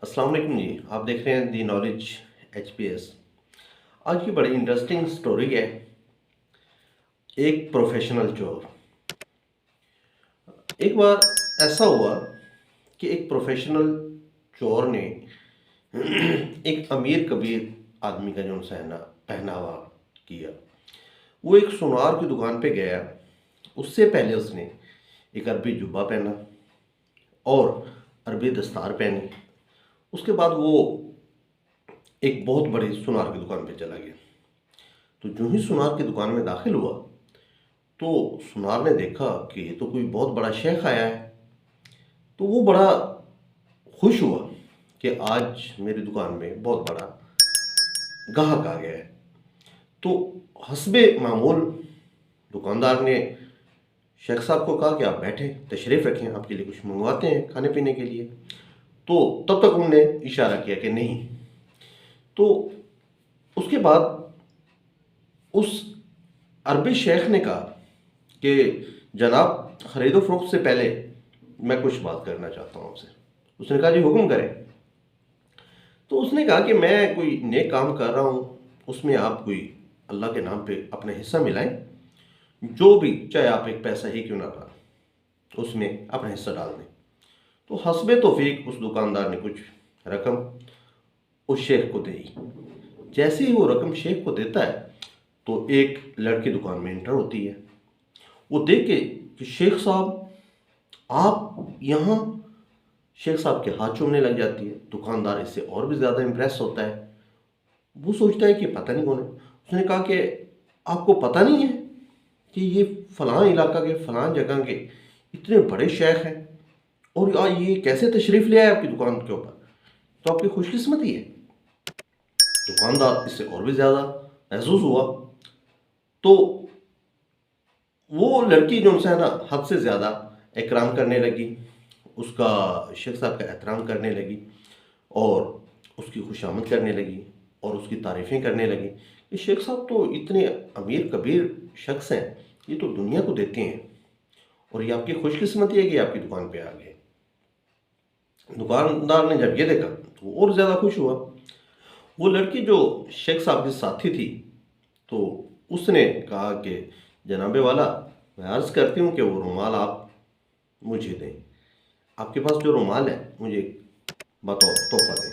अस्सलाम वालेकुम जी। आप देख रहे हैं दी नॉलेज HPS। आज की बड़ी इंटरेस्टिंग स्टोरी है। एक प्रोफेशनल चोर। एक बार ऐसा हुआ कि एक प्रोफेशनल चोर ने एक अमीर कबीर आदमी का जो सहना पहनावा किया। वो एक सुनार की दुकान पे गया। उससे पहले उसने एक अरबी जुब्बा पहना और अरबी दस्तार पहनी। उसके बाद वो एक बहुत बड़ी सुनार की दुकान पे चला गया। तो जो ही सुनार की दुकान में दाखिल हुआ तो सुनार ने देखा कि ये तो कोई बहुत बड़ा शेख आया है। तो वो बड़ा खुश हुआ कि आज मेरी दुकान में बहुत बड़ा गाहक आ गया है। तो हस्बे मामूल दुकानदार ने शेख साहब को कहा कि आप बैठे तशरीफ़ रखें, आपके लिए कुछ मंगवाते हैं खाने पीने के लिए। तो तब तक उन्होंने इशारा किया कि नहीं। तो उसके बाद उस अरबी शेख ने कहा कि जनाब, खरीदो फरोख्त से पहले मैं कुछ बात करना चाहता हूँ आपसे। उसने कहा जी हुक्म करें। तो उसने कहा कि मैं कोई नेक काम कर रहा हूँ, उसमें आप कोई अल्लाह के नाम पे अपना हिस्सा मिलाएं। जो भी, चाहे आप एक पैसा ही क्यों ना रहा, उसमें अपना हिस्सा डाल दें। तो हस्बे तौफीक उस दुकानदार ने कुछ रकम उस शेख को दी। जैसे ही वो रकम शेख को देता है तो एक लड़की दुकान में एंटर होती है। वो देख के कि शेख साहब आप यहाँ, शेख साहब के हाथ चूमने लग जाती है। दुकानदार इससे और भी ज़्यादा इम्प्रेस होता है। वो सोचता है कि पता नहीं कौन है। उसने कहा कि आपको पता नहीं है कि ये फलां इलाका के फलां जगह के इतने बड़े शेख हैं और ये कैसे तशरीफ़ ले आए आपकी दुकान के ऊपर। तो आपकी खुशकिस्मती है। दुकानदार इससे और भी ज़्यादा महसूस हुआ। तो वो लड़की जो है ना, हद से ज़्यादा इकराम करने लगी, उसका शेख साहब का एहतराम करने लगी और उसकी खुशामद करने लगी और उसकी तारीफ़ें करने लगी कि शेख साहब तो इतने अमीर कबीर शख्स हैं, ये तो दुनिया को देते हैं और ये आपकी खुशकिस्मती है कि आपकी दुकान पे आ गए। दुकानदार ने जब ये देखा तो वो और ज़्यादा खुश हुआ। वो लड़की जो शेख साहब की साथी थी, तो उसने कहा कि जनाबे वाला, मैं अर्ज़ करती हूँ कि वो रुमाल आप मुझे दें। आपके पास जो रुमाल है मुझे बतौर तोहफा दें।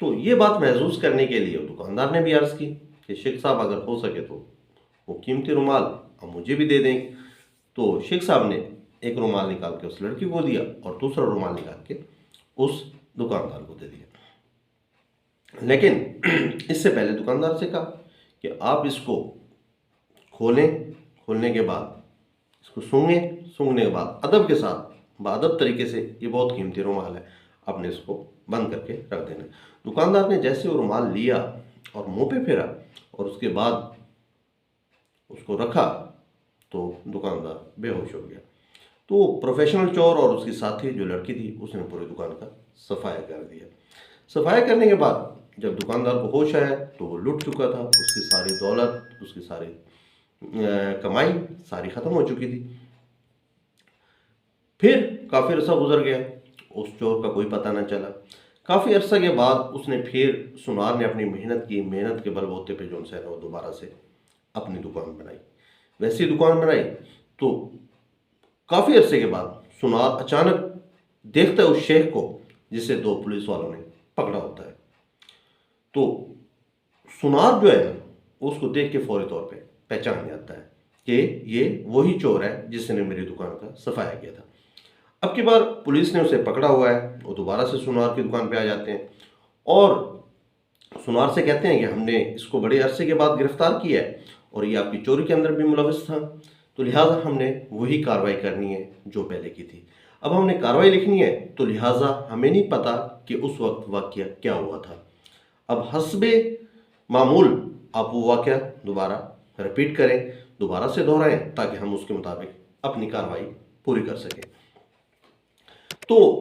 तो ये बात महसूस करने के लिए दुकानदार ने भी अर्ज़ की कि शेख साहब अगर हो सके तो वो कीमती रुमाल अब मुझे भी दे दें। तो शेख साहब ने एक रुमाल निकाल के उस लड़की को दिया और दूसरा रुमाल निकाल के उस दुकानदार को दे दिया। लेकिन इससे पहले दुकानदार से कहा कि आप इसको खोलें, खोलने के बाद इसको सूंघें, सूंघने के बाद अदब के साथ, बाअदब तरीके से, ये बहुत कीमती रुमाल है, आपने इसको बंद करके रख देना। दुकानदार ने जैसे वो रुमाल लिया और मुंह पे फेरा और उसके बाद उसको रखा तो दुकानदार बेहोश हो गया। तो प्रोफेशनल चोर और उसकी साथी जो लड़की थी, उसने पूरी दुकान का सफाया कर दिया। सफाया करने के बाद जब दुकानदार को होश आया तो वो लुट चुका था। उसकी सारी दौलत, उसकी सारी कमाई सारी ख़त्म हो चुकी थी। फिर काफ़ी अरसा गुजर गया, उस चोर का कोई पता न चला। काफ़ी अरसा के बाद उसने फिर, सुनार ने अपनी मेहनत की, मेहनत के बलबूते पे जो है वो दोबारा से अपनी दुकान बनाई। वैसी दुकान बनाई तो काफ़ी अरसे के बाद सुनार अचानक देखता है उस शेख को जिसे दो पुलिस वालों ने पकड़ा होता है। तो सुनार जो है ना, उसको देख के फौरी तौर पे पहचान जाता है कि ये वही चोर है जिसने मेरी दुकान का सफाया किया था। अब की बार पुलिस ने उसे पकड़ा हुआ है। वो दोबारा से सुनार की दुकान पे आ जाते हैं और सुनार से कहते हैं कि हमने इसको बड़े अरसे के बाद गिरफ्तार किया है और ये आपकी चोरी के अंदर भी मुलविस था, तो लिहाजा हमने वही कार्रवाई करनी है जो पहले की थी। अब हमने कार्रवाई लिखनी है, तो लिहाजा हमें नहीं पता कि उस वक्त वाक़या क्या हुआ था। अब हस्बे मामूल आप वो वाक़या दोबारा रिपीट करें, दोबारा से दोहराएं, ताकि हम उसके मुताबिक अपनी कार्रवाई पूरी कर सकें। तो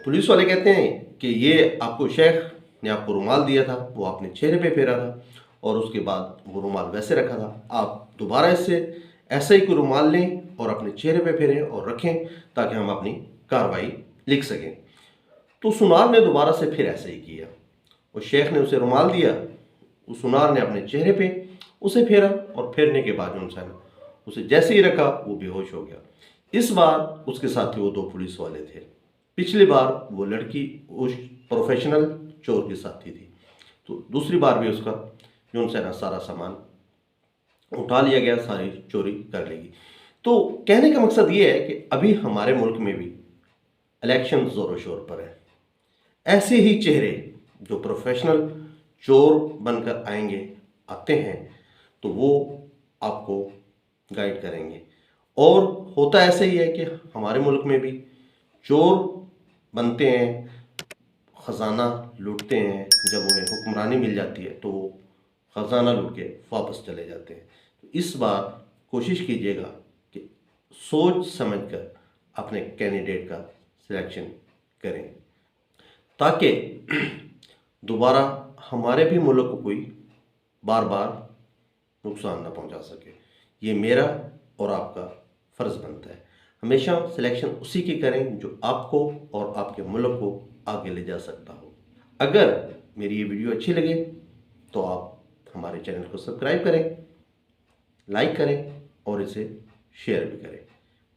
पुलिस वाले कहते हैं कि ये आपको शेख ने आपको रुमाल दिया था, वो आपने चेहरे पे फेरा था और उसके बाद वो रुमाल वैसे रखा था। आप दोबारा इससे ऐसा ही कोई रुमाल लें और अपने चेहरे पे फेरें और रखें ताकि हम अपनी कार्रवाई लिख सकें। तो सुनार ने दोबारा से फिर ऐसे ही किया। उस शेख ने उसे रुमाल दिया, उस सुनार ने अपने चेहरे पे उसे फेरा और फेरने के बाद जो है ना उसे जैसे ही रखा वो बेहोश हो गया। इस बार उसके साथ वो 2 पुलिस वाले थे। पिछली बार वो लड़की उस प्रोफेशनल चोर के साथी थी। तो दूसरी बार भी उसका जो है ना सारा सामान उठा लिया गया, सारी चोरी कर लेगी। तो कहने का मकसद ये है कि अभी हमारे मुल्क में भी इलेक्शन जोरों शोर पर है। ऐसे ही चेहरे जो प्रोफेशनल चोर बनकर आते हैं तो वो आपको गाइड करेंगे। और होता ऐसे ही है कि हमारे मुल्क में भी चोर बनते हैं, ख़जाना लूटते हैं, जब उन्हें हुक्मरानी मिल जाती है तो वो ख़जाना लूट के वापस चले जाते हैं। तो इस बार कोशिश कीजिएगा कि सोच समझकर अपने कैंडिडेट का सिलेक्शन करें, ताकि दोबारा हमारे भी मुल्क को कोई बार बार नुकसान ना पहुंचा सके। ये मेरा और आपका फ़र्ज़ बनता है। हमेशा सिलेक्शन उसी की करें जो आपको और आपके मुल्क को आगे ले जा सकता हो। अगर मेरी ये वीडियो अच्छी लगे तो आप हमारे चैनल को सब्सक्राइब करें, लाइक करें और इसे शेयर भी करें।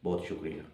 बहुत शुक्रिया।